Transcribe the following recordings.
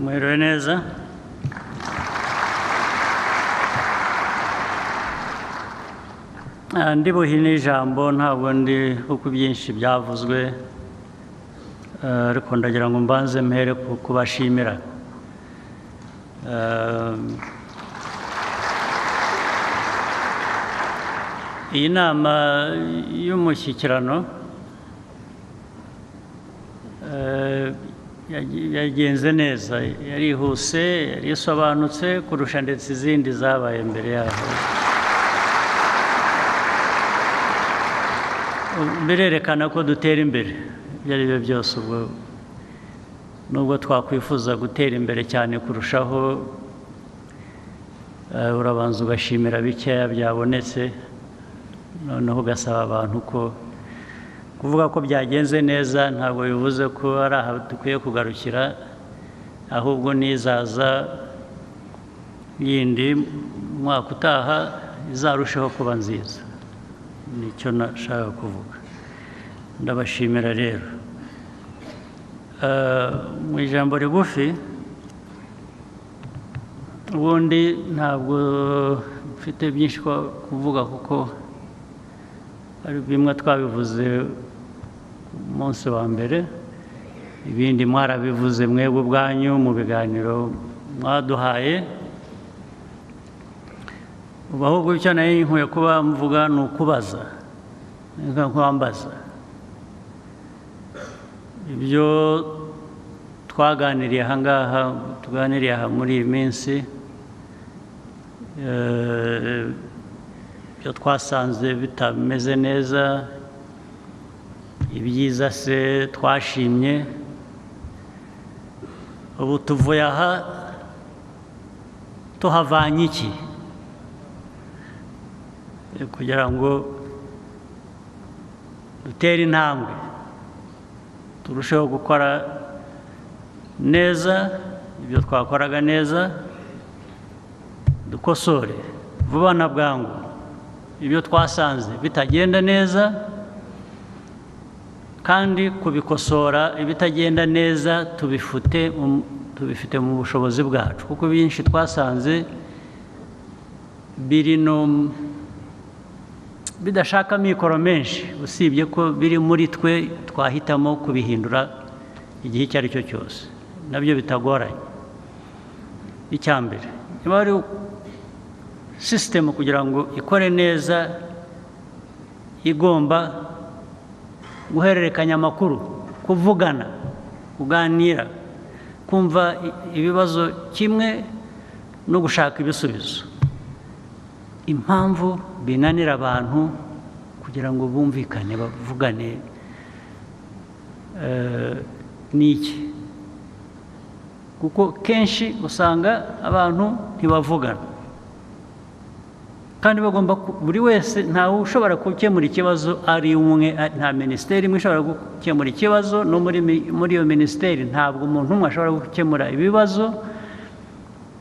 Mwiriwe neza. Ndi buhine ijambo ntabwo ndi uko byinshi byavuzwe, ariko ndagira ngo mbanze mpere kubashimira. Iyi nama y'umushyikirano yagenze neza, yarihuse, yarisobanutse kurusha ndetse izindi zabaye mbere yaho. Birerekana ko dutera imbere ibyo ari byo byose. Ubwo nubwo twakwifuza gutera imbere cyane kurushaho, urabanza ugashimira bikeya byabonetse, noneho ugasaba abantu ko kuvuga ko byagenze neza ntabwo bivuze ko ari aha dukwiye kugarukira, ahubwo n'izaza yindi umwaka utaha izarushaho kuba nziza. Nicyo nashaka kuvuga. Ndabashimira rero. Mu ijambo rigufi, ubundi ntabwo mfite byinshi kuvuga kuko ari bimwe twabivuze umunsi wa mbere, ibindi mwarabivuze mwebwe ubwanyu mu biganiro mwaduhaye. Ubu ahubwo icyo nayo nkwiye kuba mvuga ni ukubaza, nkwambaza ibyo twaganiriye aha ngaha, tuganiriye aha muri iyi minsi, ibyo twasanze bitameze neza, ibyiza se twashimye. Ubu tuvuye aha tuhavanye iki kugira ngo dutere intambwe, turusheho gukora neza ibyo twakoraga neza, dukosore vuba na bwangu ibyo twasanze bitagenda neza, kandi kubikosora ibitagenda neza tubifite mu bushobozi bwacu, kuko byinshi twasanze biri bidashaka mikoro menshi, usibye ko biri muri twe twahitamo kubihindura igihe icyo ari cyo cyose, nabyo bitagoranye. Icya mbere, niba ari sisitemu kugira ngo ikore neza, igomba guhererekanya amakuru, kuvugana, kuganira, kumva ibibazo kimwe no gushaka ibisubizo. Impamvu binanira abantu kugira ngo bumvikane, bavugane, ni iki? Kuko kenshi usanga abantu ntibavugana, kandi bagomba buri wese, ntawe ushobora gukemura ikibazo ari umwe, nta minisiteri imwe ishobora gukemura ikibazo, no muri iyo minisiteri ntabwo umuntu umwe ashobora gukemura ibibazo.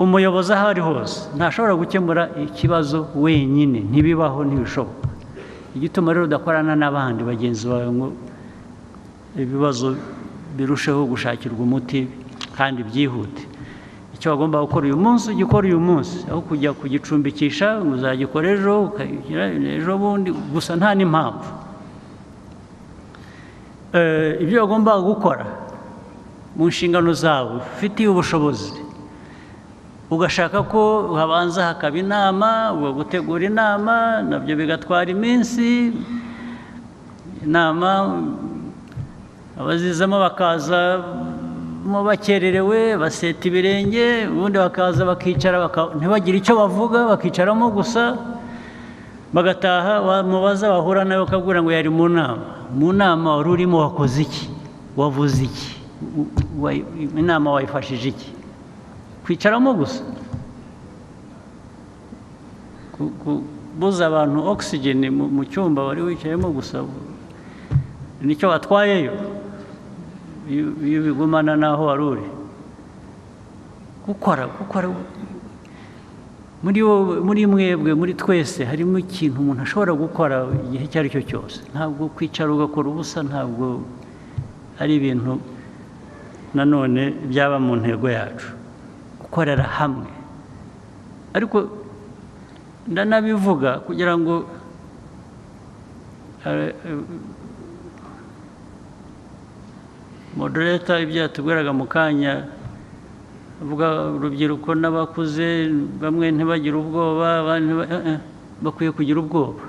Umuyobozi aho ari hose ntashobora gukemura ikibazo wenyine, ntibibaho, ntibishoboka. Igituma rero udakorana n'abandi bagenzi bawe ngo ibibazo birusheho gushakirwa umuti kandi byihute. Icyo wagomba gukora uyu munsi ugikora uyu munsi, aho kujya kugicumbikisha ngo uzagikora ejo, ukagira ejo bundi, gusa nta n'impamvu. Ibyo wagomba gukora mu nshingano zawe ufitiye ubushobozi, ugashaka ko habanza hakaba inama, gutegura inama, nabyo bigatwara iminsi. Inama abazizamo bakazamo bakererewe, baseta ibirenge, ubundi bakaza bakicara, ntibagire icyo bavuga, bakicaramo gusa bagataha. Wamubaza wahura nawe ukabwira ngo yari mu nama. Mu nama wari urimo wakoze iki? Wavuze iki? Inama wayifashije iki? Kwicaramo gusa, kubuza abantu oxygen mu cyumba wari wicayemo gusa, nicyo watwayeyo iyo bigumana n'aho wari uri. Gukora muri mwebwe, muri twese harimo ikintu umuntu ashobora gukora igihe icyo ari cyo cyose. Ntabwo kwicara ugakora ubusa, ntabwo ari ibintu nanone byaba mu ntego yacu gukorera hamwe. Ariko ndanabivuga kugira ngo moderator ibyo yatubwiraga mu kanya avuga urubyiruko n'abakuze bamwe ntibagire ubwoba, abandi bakwiye kugira ubwoba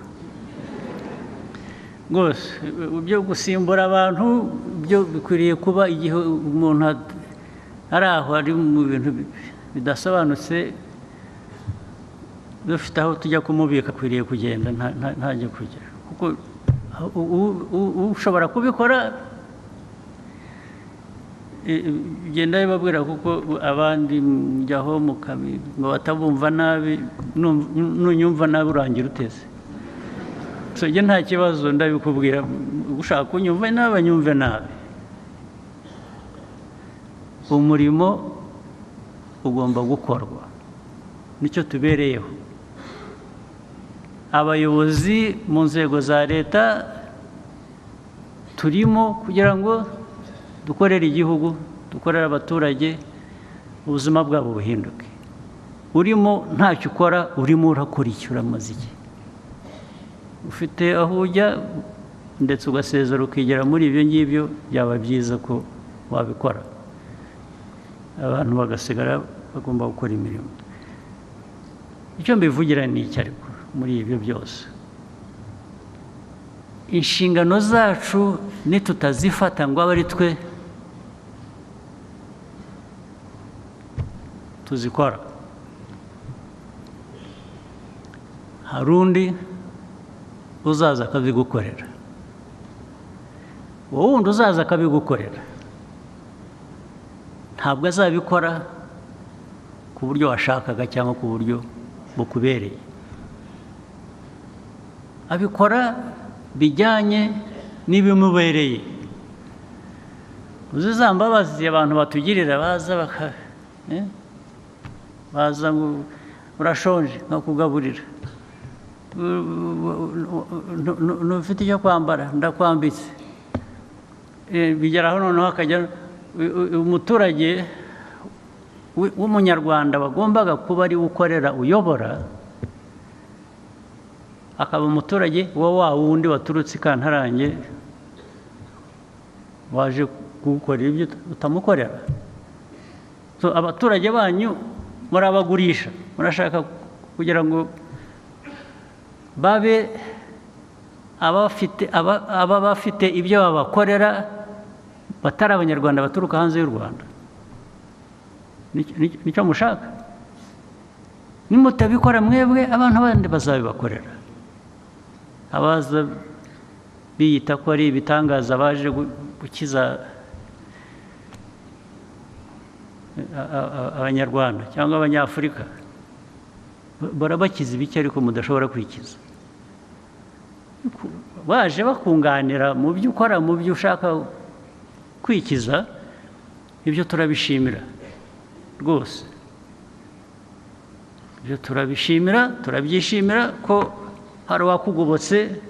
rwose. Byo gusimbura abantu byo bikwiriye kuba igihe umuntu ari aho ari mu bintu bidasobanutse, dufite aho tujya kumubika akwiriye kugenda ntajya kugera, kuko ushobora kubikora genda bibabwira, kuko abandi njyaho ngo batabumva nabi, nunyumva nabi urangira uteze. So njye nta kibazo ndabikubwira, ushaka kunyumva nabi anyumve nabi. Umurimo ugomba gukorwa, nicyo tubereyeho. Abayobozi mu nzego za leta turimo kugira ngo dukorere igihugu, dukorere abaturage, ubuzima bwabo buhinduke. Urimo ntacyo ukora, urimo urakora iki, uramaze iki? Ufite aho ujya ndetse ugasezera ukigera muri ibyo ngibyo, byaba byiza ko wabikora, abantu bagasigara bagomba gukora imirimo. Icyo mbivugira ni iki ariko muri ibyo byose, inshingano zacu nitutazifata ngo abe ari twe tuzikora, hari undi uzaza akabigukorera. Wowe wundi uzaza akabigukorera ntabwo azabikora ku buryo washakaga cyangwa ku buryo bukubereye, abikora bijyanye n'ibimubereye. Uzi za mbabazi abantu batugirira, baza ngo urashonje nkakugaburira, ntufite icyo kwambara ndakwambitse, bigeraho noneho akajya umuturage w'umunyarwanda wagombaga kuba ari ukorera uyobora, akaba umuturage wa wundi waturutse ikantarange waje kugukorera ibyo utamukorera. So abaturage banyu murabagurisha, murashaka kugira ngo babe aba bafite ibyo babakorera batari abanyarwanda baturuka hanze y'u Rwanda. Nicyo mushaka? Nimutabikora mwebwe, abantu bandi bazabibakorera. Abaza biyita ko ari ibitangaza baje gukiza abanyarwanda cyangwa abanyafurika, barabakiza ibiki ariko mudashobora kwikiza? Baje bakunganira mu byo ukora, mu byo ushaka kwikiza, ibyo turabishimira rwose. Ibyo turabishimira, turabyishimira ko hari uwakugobotse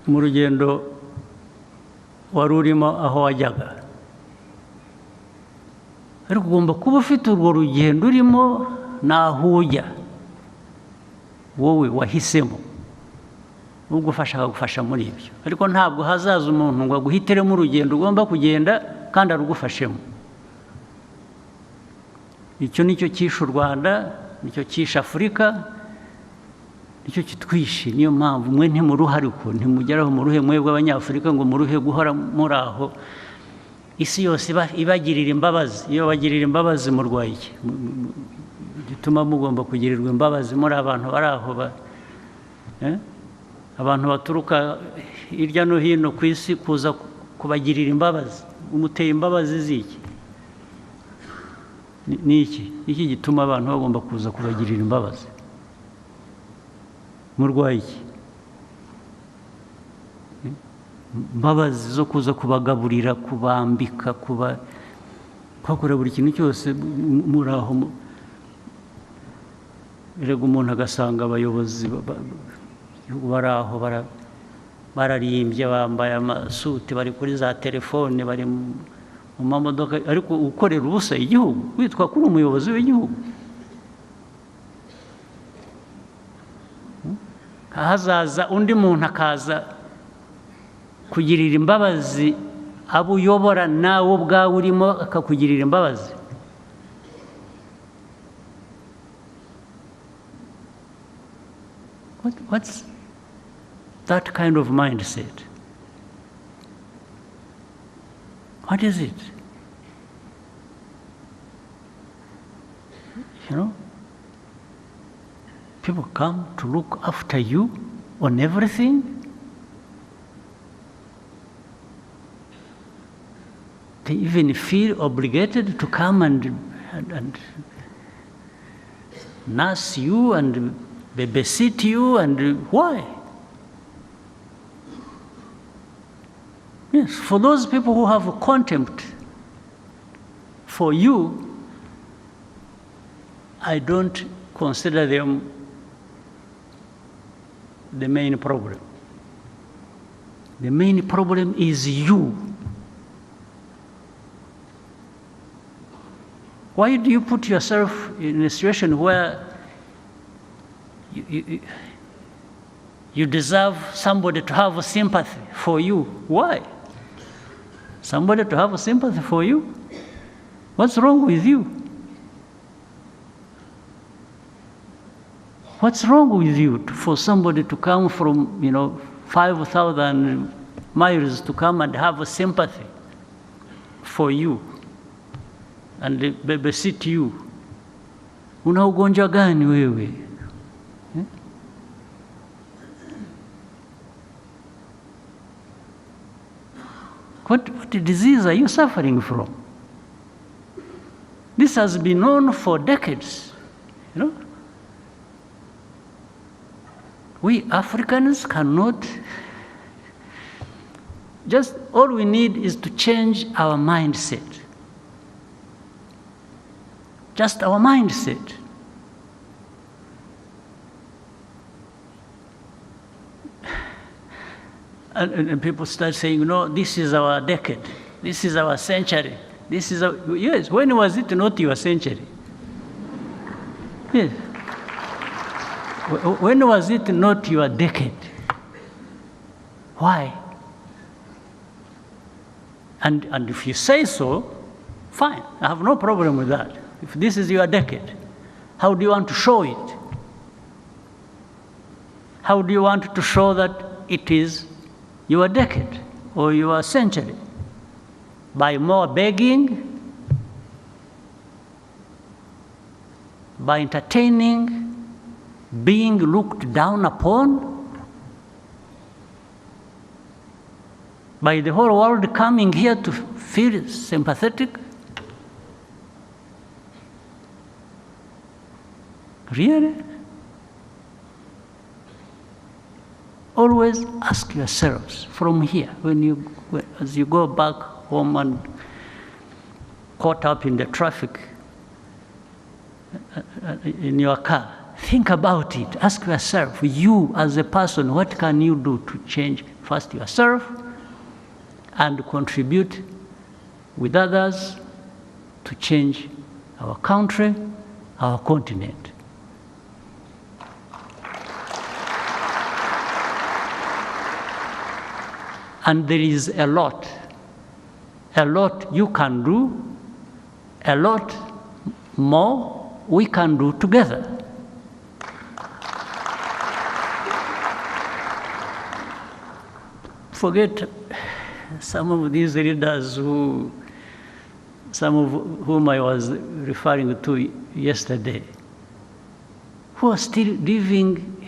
mu rugendo wari urimo aho wajyaga. Ariko ugomba kuba ufite urwo rugendo urimo n'aho ujya, wowe wahisemo ugufasha akagufasha muri ibyo. Ariko ntabwo hazaza umuntu ngo aguhitiremo urugendo ugomba kugenda kandi arugufashemo. Icyo nicyo cyishe u Rwanda, nicyo cyishe Afurika, nicyo kitwishe. Niyo mpamvu mwe ntimuruha, ariko ntimugeraho muruhe mwebwe abanyafurika ngo muruhe guhora muri aho. Isi yose ibagirira imbabazi. Iyo bagirira imbabazi murwaye iki? Gituma mugomba kugirirwa imbabazi muri abantu bari aho, abantu baturuka hirya no hino ku isi kuza kubagirira imbabazi. Umuteye imbabazi z'iki? Ni iki gituma abantu bagomba kuza kubagirira imbabazi? Murwaye iki? Imbabazi zo kuza kubagaburira, kubambika, kwakora buri kintu cyose muri aho. Erega umuntu agasanga abayobozi bari aho bararimbye bambaye amasuti bari kuri za telefone bari mu mamodoka ariko ukorera ubusa igihugu witwa kuri umuyobozi w'igihugu. Hazaza undi muntu akaza kugirira imbabazi abo uyobora nawe ubwawe urimo akakugirira imbabazi. What's that kind of mindset? What is it? You know? People come to look after you on everything. They even feel obligated to come and nurse you and babysit you, and why? Yes, for those people who have contempt for you, I don't consider them the main problem. The main problem is you. Why do you put yourself in a situation where you deserve somebody to have sympathy for you? Why? Somebody to have sympathy for you? What's wrong with you? What's wrong with you for somebody to come from, 5,000 miles to come and have a sympathy for you and babysit you? Una ugonjwa gani wewe? What disease are you suffering from? This has been known for decades, We Africans cannot, just all we need is to change our mindset. Just our mindset. And people start saying, this is our decade, this is our century, yes, when was it not your century? Yes. When was it not your decade? Why? And if you say so, fine, I have no problem with that. If this is your decade, how do you want to show it? How do you want to show that it is your decade or your century? By more begging, by entertaining, being looked down upon, by the whole world coming here to feel sympathetic? Really? Always ask yourselves from here, as you go back home and caught up in the traffic in your car, think about it. Ask yourself, you as a person, what can you do to change first yourself and contribute with others to change our country, our continent? And there is a lot you can do, a lot more we can do together. Forget some of these leaders some of whom I was referring to yesterday, who are still living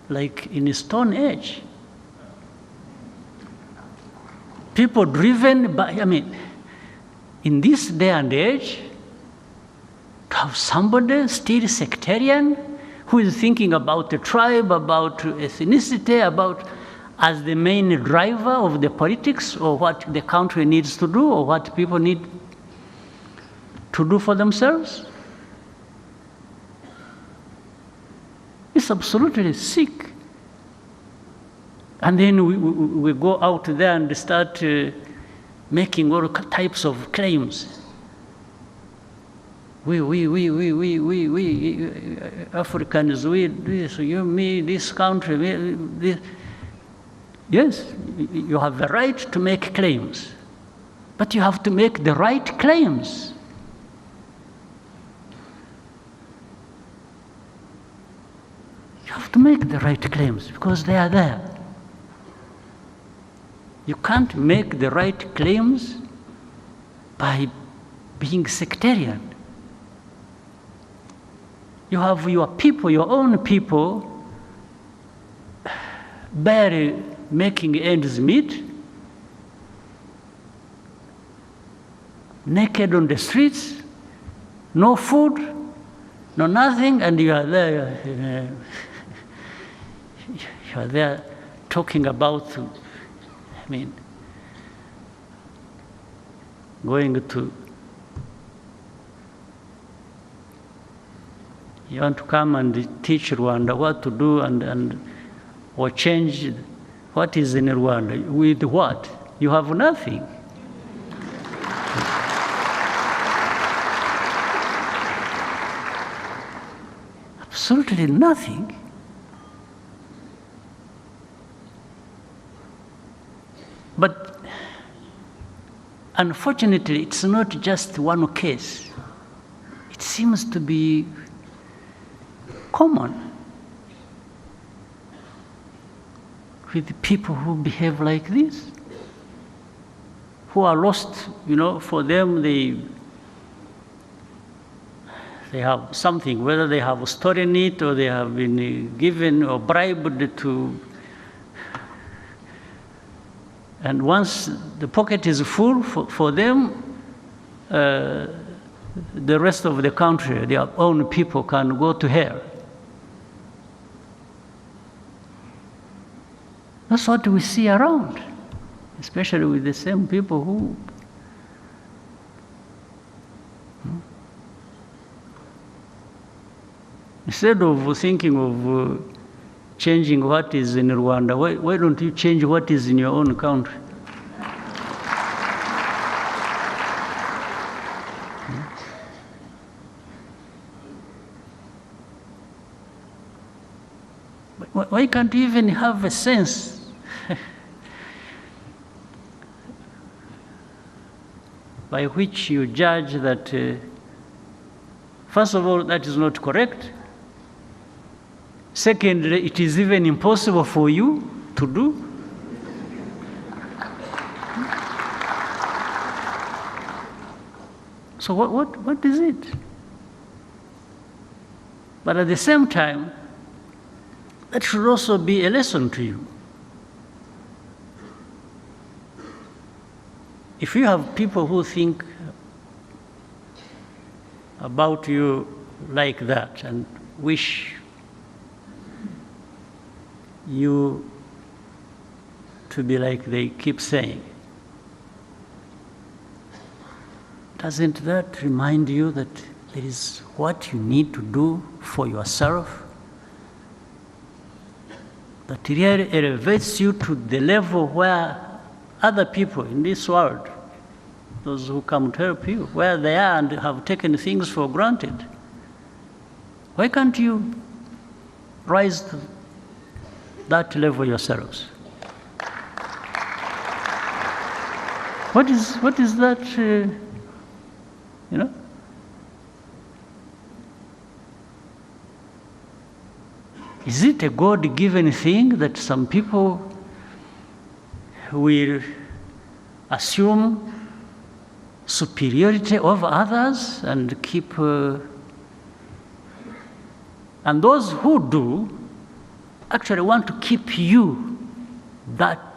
like in a stone age. People driven by, in this day and age, to have somebody still sectarian who is thinking about the tribe, about ethnicity, about as the main driver of the politics or what the country needs to do or what people need to do for themselves. It's absolutely sick. And then we go out there and start making all types of claims. We Africans, we this, you, me, this country, this. Yes, you have the right to make claims, but you have to make the right claims. You have to make the right claims because they are there. You can't make the right claims by being sectarian. You have your people, your own people, barely making ends meet, naked on the streets, no food, no nothing, and you are there. You are there talking about, going to. You want to come and teach Rwanda what to do or change what is in Rwanda. With what? You have nothing. Absolutely nothing. But unfortunately, it's not just one case. It seems to be common with people who behave like this, who are lost, for them they have something, whether they have stolen it or they have been given or bribed to. And once the pocket is full for them, the rest of the country, their own people, can go to hell. That's what we see around, especially with the same people who. Instead of thinking of changing what is in Rwanda, why don't you change what is in your own country? Why can't you even have a sense by which you judge that, first of all, that is not correct. Secondly, it is even impossible for you to do. So what is it? But at the same time, that should also be a lesson to you. If you have people who think about you like that and wish you to be like they keep saying, doesn't that remind you that there is what you need to do for yourself that really elevates you to the level where other people in this world, those who come to help you, where they are and have taken things for granted? Why can't you rise to that level yourselves? What is that, Is it a God-given thing that some people will assume superiority over others and keep... and those who do actually want to keep you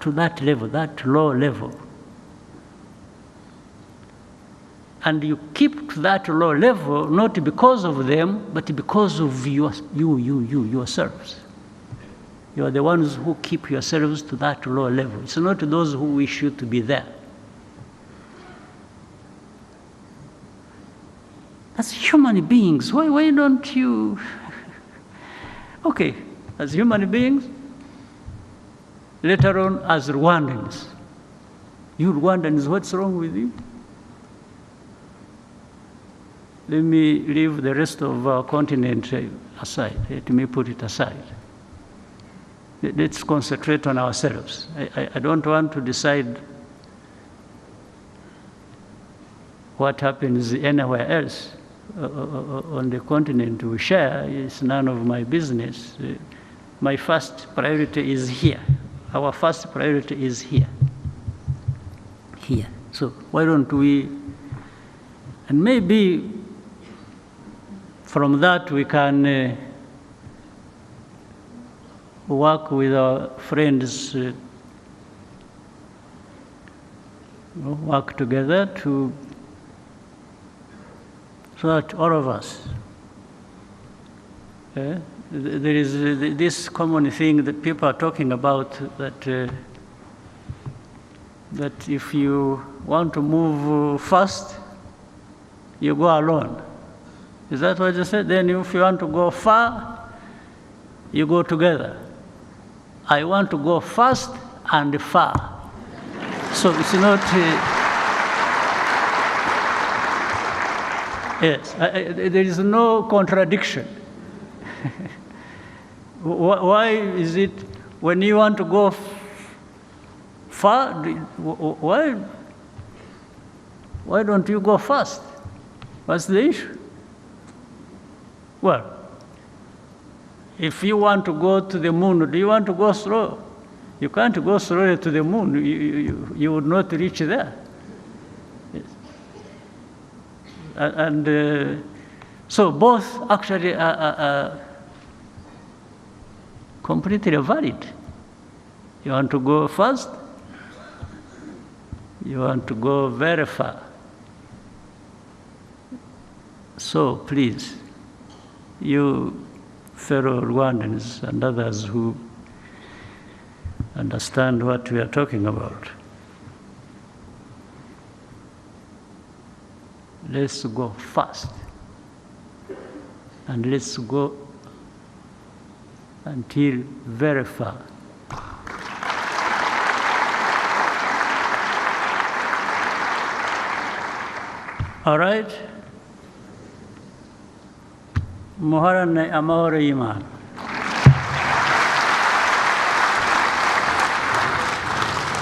to that level, that low level. And you keep to that low level not because of them, but because of yourselves. You are the ones who keep yourselves to that low level. It's not those who wish you to be there. As human beings, why don't you... Okay, as human beings, let alone as Rwandans. You Rwandans, what's wrong with you? Let me leave the rest of our continent aside. Let me put it aside. Let's concentrate on ourselves. I don't want to decide what happens anywhere else on the continent we share. It's none of my business. My first priority is here. Our first priority is here. Here. So why don't we, and maybe from that we can work with our friends, work together so that all of us, there is this common thing that people are talking about, that if you want to move fast, you go alone. Is that what you said? Then if you want to go far, you go together. I want to go fast and far. So it's not... yes, there is no contradiction. Why is it when you want to go far, why don't you go fast? What's the issue? Well, if you want to go to the moon, do you want to go slow? You can't go slowly to the moon. You would not reach there. Yes. And so both actually are completely valid. You want to go fast, you want to go very far. So please, you fellow Rwandans and others who understand what we are talking about, let's go fast, and let's go until very far. All right? Muharane amahoro y'Imana.